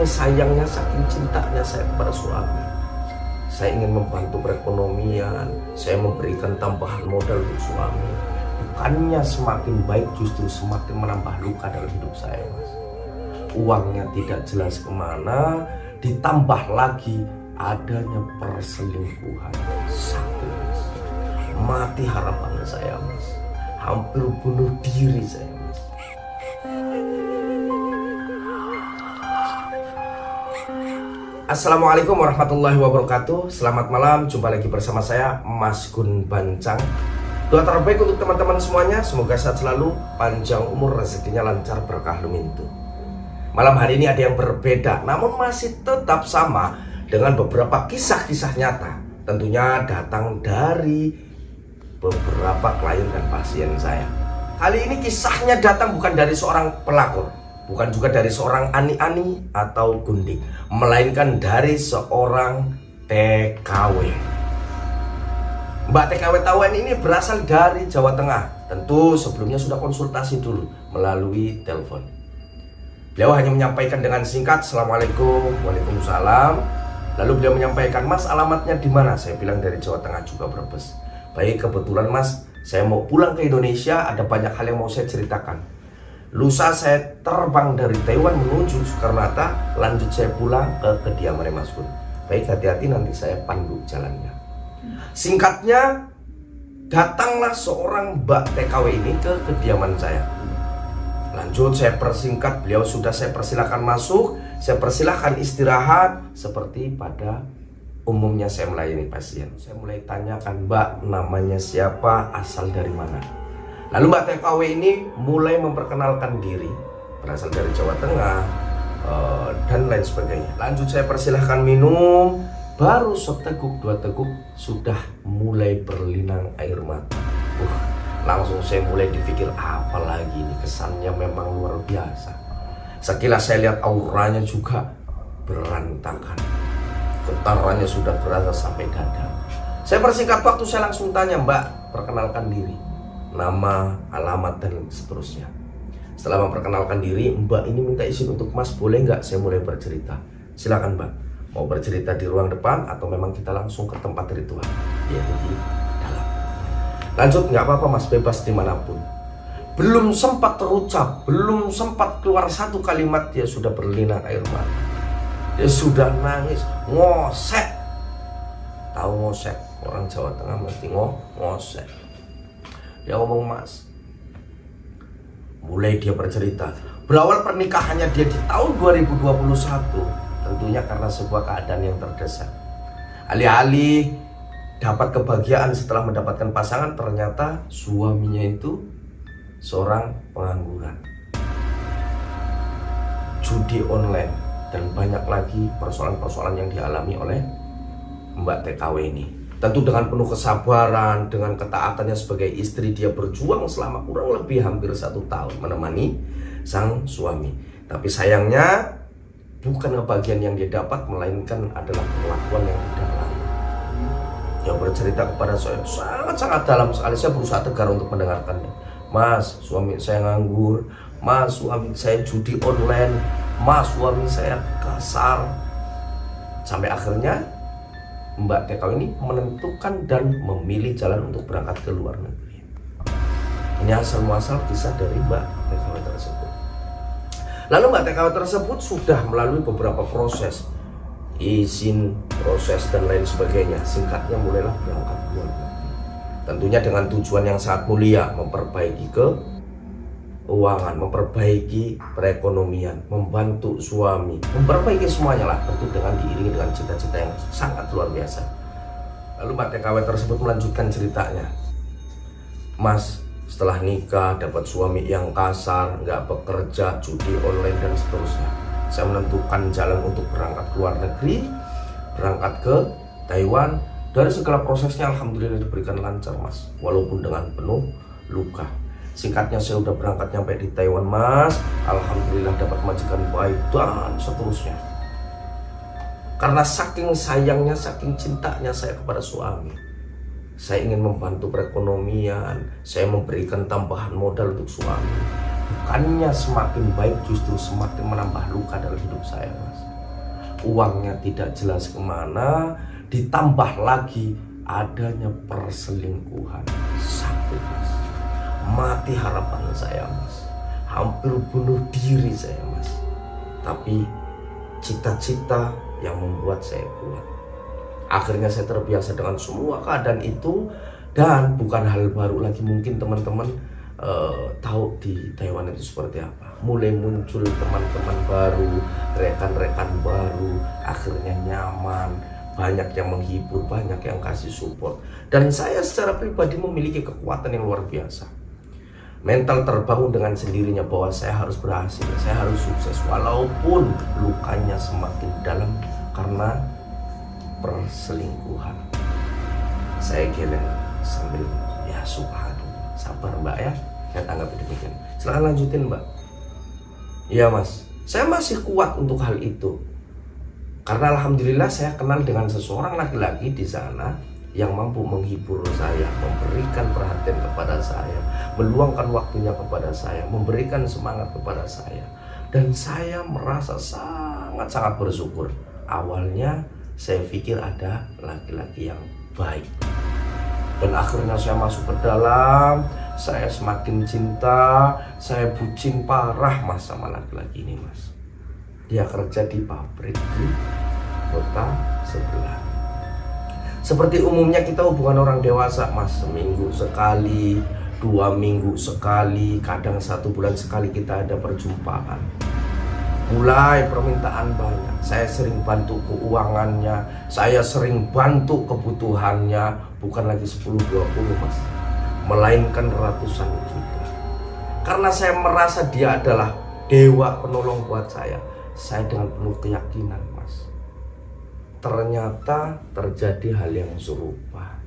Saking sayangnya, saking cintanya saya kepada suami, saya ingin membantu perekonomian, saya memberikan tambahan modal untuk suami. Bukannya semakin baik, justru semakin menambah luka dalam hidup saya, Mas. Uangnya tidak jelas kemana, ditambah lagi adanya perselingkuhan. Sakit, Mas. Mati harapan saya, Mas. Hampir bunuh diri saya, Mas. Assalamualaikum warahmatullahi wabarakatuh. Selamat malam, jumpa lagi bersama saya Mas Gun Bancang. Doa terbaik untuk teman-teman semuanya, semoga sehat selalu, panjang umur, rezekinya lancar, berkah lumintu. Malam hari ini ada yang berbeda, namun masih tetap sama dengan beberapa kisah-kisah nyata. Tentunya datang dari beberapa klien dan pasien saya. Kali ini kisahnya datang bukan dari seorang pelakor, bukan juga dari seorang ani-ani atau gundik, melainkan dari seorang TKW. Mbak TKW ini berasal dari Jawa Tengah. Tentu sebelumnya sudah konsultasi dulu melalui telepon. Beliau hanya menyampaikan dengan singkat, Assalamualaikum, Waalaikumsalam. Lalu beliau menyampaikan, Mas alamatnya di mana? Saya bilang dari Jawa Tengah juga, Brebes. Baik, kebetulan Mas, saya mau pulang ke Indonesia, ada banyak hal yang mau saya ceritakan. Lusa saya terbang dari Taiwan menuju Soekarno-Hatta, lanjut saya pulang ke kediaman Mas Gun. Baik, hati-hati, nanti saya pandu jalannya. Singkatnya, datanglah seorang Mbak TKW ini ke kediaman saya. Lanjut saya persingkat, beliau sudah saya persilahkan masuk, saya persilahkan istirahat. Seperti pada umumnya saya melayani pasien, saya mulai tanyakan, Mbak namanya siapa, asal dari mana. Lalu Mbak TKW ini mulai memperkenalkan diri, berasal dari Jawa Tengah, dan lain sebagainya. Lanjut saya persilahkan minum, baru seteguk dua teguk sudah mulai berlinang air mata. Langsung saya mulai dipikir apa lagi ini, kesannya memang luar biasa. Sekilas saya lihat auranya juga berantakan, getarannya sudah berasa sampai dada. Saya persingkat waktu, saya langsung tanya, Mbak perkenalkan diri, nama, alamat, dan seterusnya. Setelah memperkenalkan diri, Mbak ini minta izin untuk, Mas boleh nggak saya mulai bercerita? Silakan Mbak, mau bercerita di ruang depan atau memang kita langsung ke tempat ritual, yaitu di dalam. Lanjut, nggak apa-apa Mas, bebas dimanapun. Belum sempat terucap, belum sempat keluar satu kalimat, dia sudah berlinang air mata. Dia sudah nangis, ngosek. Tahu ngosek? Orang Jawa Tengah mesti ngosek. Dia ngomong, Mas, mulai dia bercerita berawal pernikahannya dia di tahun 2021, tentunya karena sebuah keadaan yang terdesak. Alih-alih dapat kebahagiaan setelah mendapatkan pasangan, ternyata suaminya itu seorang pengangguran, judi online, dan banyak lagi persoalan-persoalan yang dialami oleh Mbak TKW ini. Tentu dengan penuh kesabaran, dengan ketaatannya sebagai istri, dia berjuang selama kurang lebih hampir 1 tahun menemani sang suami. Tapi sayangnya bukan kebahagiaan yang dia dapat, melainkan adalah perlakuan yang tidak layak. Dia bercerita kepada saya sangat-sangat dalam sekali. Saya berusaha tegar untuk mendengarkannya. Mas, suami saya nganggur. Mas, suami saya judi online. Mas, suami saya kasar. Sampai akhirnya Mbak TKW ini menentukan dan memilih jalan untuk berangkat ke luar negeri. Ini asal muasal kisah dari Mbak TKW tersebut. Lalu Mbak TKW tersebut sudah melalui beberapa proses, izin, proses, dan lain sebagainya. Singkatnya mulailah berangkat ke luar negeri. Tentunya dengan tujuan yang sangat mulia, memperbaiki keuangan, memperbaiki perekonomian, membantu suami, memperbaiki semuanya lah, tentu dengan diiringi dengan cita-cita yang sangat luar biasa. Lalu Mbak TKW tersebut melanjutkan ceritanya, Mas, setelah nikah dapat suami yang kasar, nggak bekerja, judi online, dan seterusnya, saya menentukan jalan untuk berangkat ke luar negeri, berangkat ke Taiwan. Dari segala prosesnya alhamdulillah diberikan lancar, Mas, walaupun dengan penuh luka. Singkatnya, saya udah berangkat nyampe di Taiwan, Mas, alhamdulillah dapat majikan baik, dan seterusnya. Karena saking sayangnya, saking cintanya saya kepada suami, saya ingin membantu perekonomian, saya memberikan tambahan modal untuk suami. Bukannya semakin baik, justru semakin menambah luka dalam hidup saya, Mas. uangnya tidak jelas kemana, ditambah lagi adanya perselingkuhan. Sakit mas, mati harapan saya mas, hampir bunuh diri saya mas. Tapi cita-cita yang membuat saya kuat. Akhirnya saya terbiasa dengan semua keadaan itu. Dan bukan hal baru lagi, mungkin teman-teman tahu di Taiwan itu seperti apa. Mulai muncul teman-teman baru, rekan-rekan baru, akhirnya nyaman, banyak yang menghibur, banyak yang kasih support. Dan saya secara pribadi memiliki kekuatan yang luar biasa. Mental terbangun dengan sendirinya bahwa saya harus berhasil, saya harus sukses walaupun lukanya semakin dalam karena perselingkuhan. Saya geleng sambil ya subhanallah, sabar mbak ya, saya tanggapi demikian. Silahkan lanjutin mbak. Iya mas, saya masih kuat untuk hal itu karena alhamdulillah saya kenal dengan seseorang laki-laki di sana yang mampu menghibur saya, memberikan perhatian kepada saya, meluangkan waktunya kepada saya, memberikan semangat kepada saya. Dan saya merasa sangat-sangat bersyukur. Awalnya saya pikir ada laki-laki yang baik, dan akhirnya saya masuk ke dalam, saya semakin cinta, saya bucin parah mas sama laki-laki ini mas. Dia kerja di pabrik di kota sebelah. Seperti umumnya kita hubungan orang dewasa mas, seminggu sekali, 2 minggu sekali, kadang 1 bulan sekali kita ada perjumpaan. Mulai permintaan banyak, saya sering bantu keuangannya, saya sering bantu kebutuhannya, bukan lagi 10-20 mas, melainkan ratusan juta. Karena saya merasa dia adalah dewa penolong buat saya dengan penuh keyakinan mas. Ternyata terjadi hal yang serupa.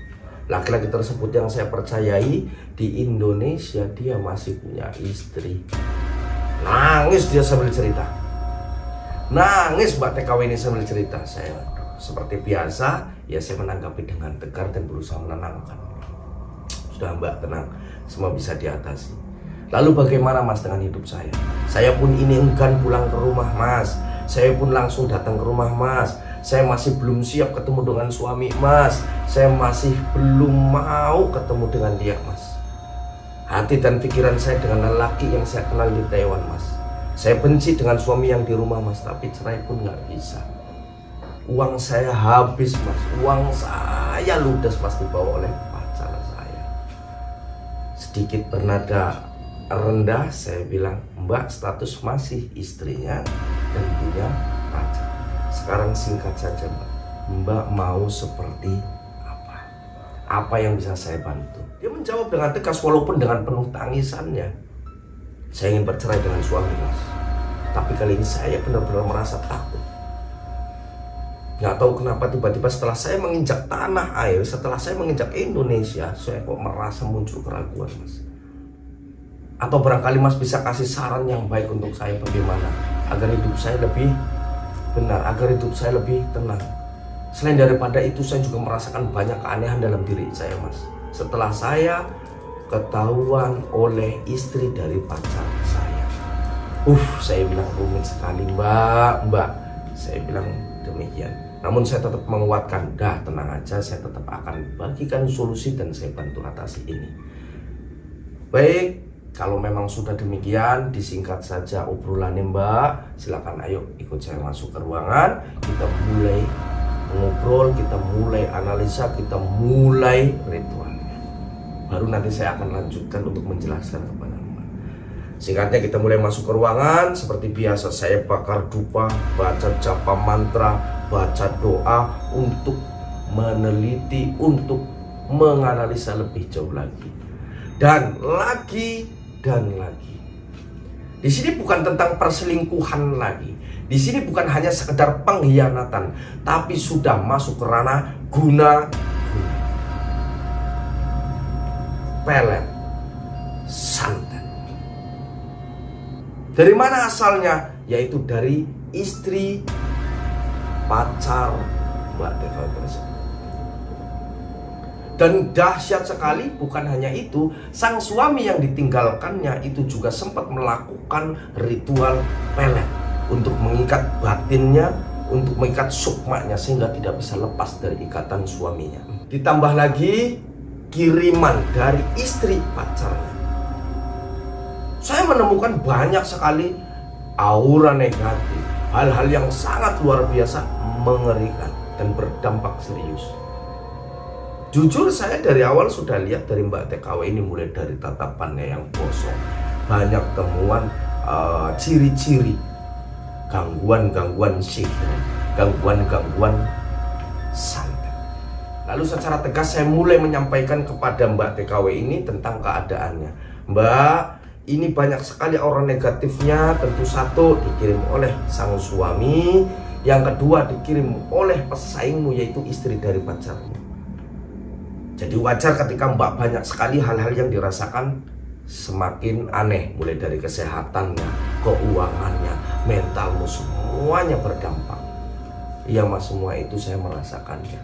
Laki-laki tersebut yang saya percayai di Indonesia, dia masih punya istri. Nangis dia sambil cerita. Nangis Mbak TKW ini sambil cerita. Saya seperti biasa, ya saya menanggapi dengan tegar dan berusaha menenangkan. Sudah Mbak, tenang, semua bisa diatasi. Lalu bagaimana mas dengan hidup saya? Saya pun ini enggan pulang ke rumah mas. Saya pun langsung datang ke rumah mas. Saya masih belum siap ketemu dengan suami mas. Saya masih belum mau ketemu dengan dia mas. Hati dan pikiran saya dengan lelaki yang saya kenal di Taiwan mas. Saya benci dengan suami yang di rumah mas, tapi cerai pun nggak bisa. Uang saya habis mas, uang saya ludes mas dibawa oleh pacar saya. Sedikit bernada rendah saya bilang, Mbak status masih istrinya dan punya pacar. Sekarang singkat saja Mbak, Mbak mau seperti apa? Apa yang bisa saya bantu? Dia menjawab dengan tegas walaupun dengan penuh tangisannya. Saya ingin bercerai dengan suami mas, tapi kali ini saya benar-benar merasa takut. Nggak tahu kenapa tiba-tiba setelah saya menginjak tanah air, setelah saya menginjak Indonesia, saya kok merasa muncul keraguan mas. Atau barangkali mas bisa kasih saran yang baik untuk saya bagaimana agar hidup saya lebih benar, agar hidup saya lebih tenang. Selain daripada itu, saya juga merasakan banyak keanehan dalam diri saya mas. Setelah saya ketahuan oleh istri dari pacar saya, saya bilang rumit sekali mbak. Saya bilang demikian. Namun saya tetap menguatkan, dah tenang aja, saya tetap akan bagikan solusi dan saya bantu atasi ini. Baik, kalau memang sudah demikian, disingkat saja obrolannya mbak. Silakan ayo ikut saya masuk ke ruangan. Kita mulai ngobrol, kita mulai analisa, kita mulai ritualnya. Baru nanti saya akan lanjutkan untuk menjelaskan kepada mbak. Singkatnya kita mulai masuk ke ruangan. Seperti biasa saya bakar dupa, baca japa mantra, baca doa untuk meneliti, untuk menganalisa lebih jauh lagi. Dan lagi. Di sini bukan tentang perselingkuhan lagi. Di sini bukan hanya sekedar pengkhianatan, tapi sudah masuk ke ranah guna pelet santet. Dari mana asalnya? Yaitu dari istri pacar Mbak TKW tersebut. Dan dahsyat sekali, bukan hanya itu, sang suami yang ditinggalkannya itu juga sempat melakukan ritual pelet untuk mengikat batinnya untuk mengikat sukmanya sehingga tidak bisa lepas dari ikatan suaminya. Ditambah lagi kiriman dari istri pacarnya. Saya menemukan banyak sekali aura negatif, hal-hal yang sangat luar biasa, mengerikan dan berdampak serius. Jujur saya dari awal sudah lihat dari Mbak TKW ini, mulai dari tatapannya yang kosong, banyak temuan ciri-ciri gangguan-gangguan sihir, gangguan-gangguan santet. Lalu secara tegas saya mulai menyampaikan kepada Mbak TKW ini tentang keadaannya. Mbak, ini banyak sekali aura negatifnya. Tentu satu dikirim oleh sang suami, yang kedua dikirim oleh pesaingmu, yaitu istri dari pacarmu. Jadi wajar ketika Mbak banyak sekali hal-hal yang dirasakan semakin aneh, mulai dari kesehatannya, keuangannya, mentalmu, semuanya berdampak. Iya Mas, semua itu saya merasakannya.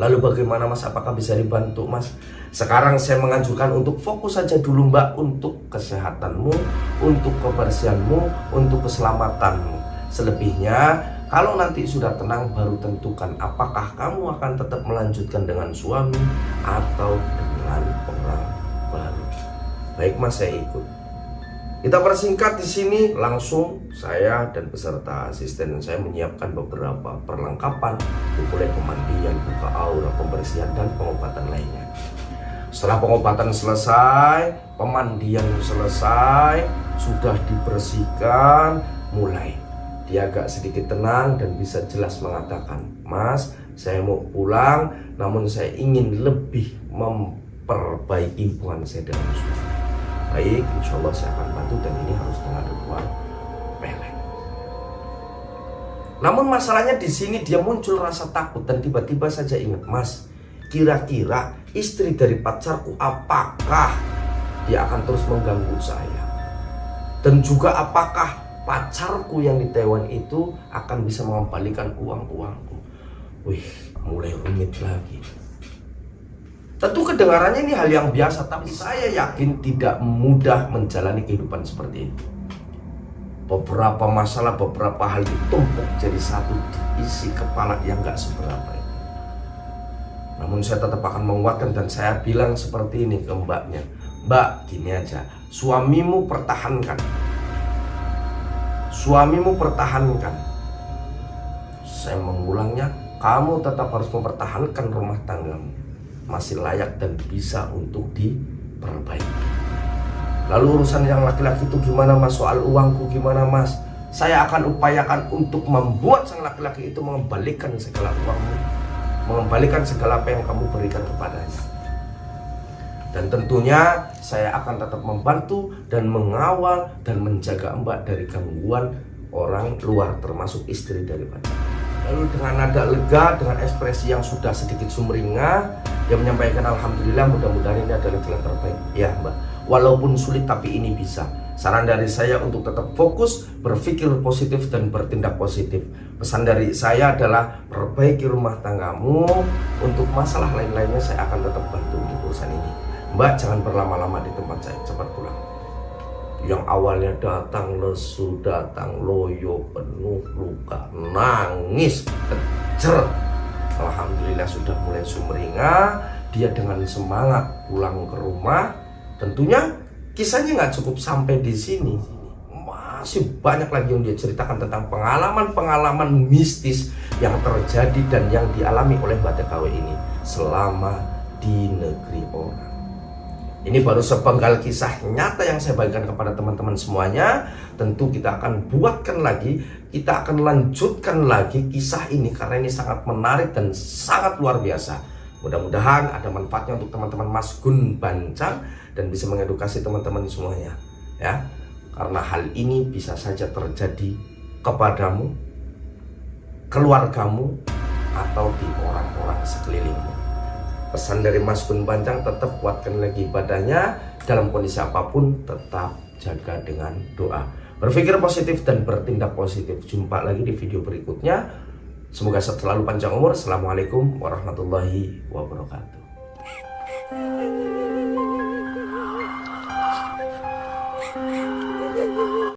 Lalu bagaimana Mas, apakah bisa dibantu Mas? Sekarang saya menganjurkan untuk fokus saja dulu Mbak, untuk kesehatanmu, untuk kebersihanmu, untuk keselamatanmu. Selebihnya kalau nanti sudah tenang baru tentukan apakah kamu akan tetap melanjutkan dengan suami atau dengan orang baru. Baik Mas, saya ikut. Kita persingkat di sini, langsung saya dan beserta asisten saya menyiapkan beberapa perlengkapan, mulai pemandian, buka aura, pembersihan dan pengobatan lainnya. Setelah pengobatan selesai, pemandian selesai, sudah dibersihkan, mulai dia agak sedikit tenang dan bisa jelas mengatakan, Mas, saya mau pulang, namun saya ingin lebih memperbaiki hubungan saya dengan suami. Baik, insya Allah saya akan bantu, dan ini harus dengan ritual pelek. Namun masalahnya di sini dia muncul rasa takut dan tiba-tiba saja ingat, Mas, kira-kira istri dari pacarku apakah dia akan terus mengganggu saya? Dan juga apakah pacarku yang di Taiwan itu akan bisa mengembalikan uang-uangku? Wih, mulai rumit lagi. Tentu kedengarannya ini hal yang biasa, tapi saya yakin tidak mudah menjalani kehidupan seperti itu. Beberapa masalah, beberapa hal ditumpuk jadi satu, diisi kepala yang gak seberapa itu. Namun saya tetap akan menguatkan dan saya bilang seperti ini ke mbaknya, Mbak, gini aja, suamimu pertahankan. Suamimu pertahankan. Saya mengulangnya, kamu tetap harus mempertahankan rumah tanggamu. Masih layak dan bisa untuk diperbaiki. Lalu urusan yang laki-laki itu gimana Mas? Soal uangku gimana Mas? Saya akan upayakan untuk membuat sang laki-laki itu mengembalikan segala uangmu, mengembalikan segala apa yang kamu berikan kepadanya. Dan tentunya saya akan tetap membantu dan mengawal dan menjaga Mbak dari gangguan orang luar, termasuk istri dari pacar. Lalu dengan nada lega, dengan ekspresi yang sudah sedikit sumringah, dia menyampaikan, Alhamdulillah, mudah-mudahan ini adalah jalan terbaik. Ya Mbak, walaupun sulit tapi ini bisa. Saran dari saya untuk tetap fokus, berpikir positif dan bertindak positif. Pesan dari saya adalah perbaiki rumah tanggamu. Untuk masalah lain-lainnya saya akan tetap bantu untuk urusan ini. Mbak, jangan berlama-lama di tempat saya, cepat pulang. Yang awalnya datang lesu, datang loyo, penuh luka, nangis, kejer, alhamdulillah sudah mulai sumringah. Dia dengan semangat pulang ke rumah. Tentunya kisahnya nggak cukup sampai di sini. Masih banyak lagi yang dia ceritakan tentang pengalaman-pengalaman mistis yang terjadi dan yang dialami oleh Mbak TKW ini selama di negeri orang. Ini baru sepenggal kisah nyata yang saya bagikan kepada teman-teman semuanya. Tentu kita akan buatkan lagi, kita akan lanjutkan lagi kisah ini karena ini sangat menarik dan sangat luar biasa. Mudah-mudahan ada manfaatnya untuk teman-teman Mas Gun Bancang dan bisa mengedukasi teman-teman semuanya, ya. Karena hal ini bisa saja terjadi kepadamu, keluargamu, atau di orang-orang sekelilingmu. Pesan dari Mas Gun Bancang, tetap kuatkan lagi ibadahnya. Dalam kondisi apapun tetap jaga dengan doa. Berpikir positif dan bertindak positif. Jumpa lagi di video berikutnya. Semoga selalu panjang umur. Assalamualaikum warahmatullahi wabarakatuh.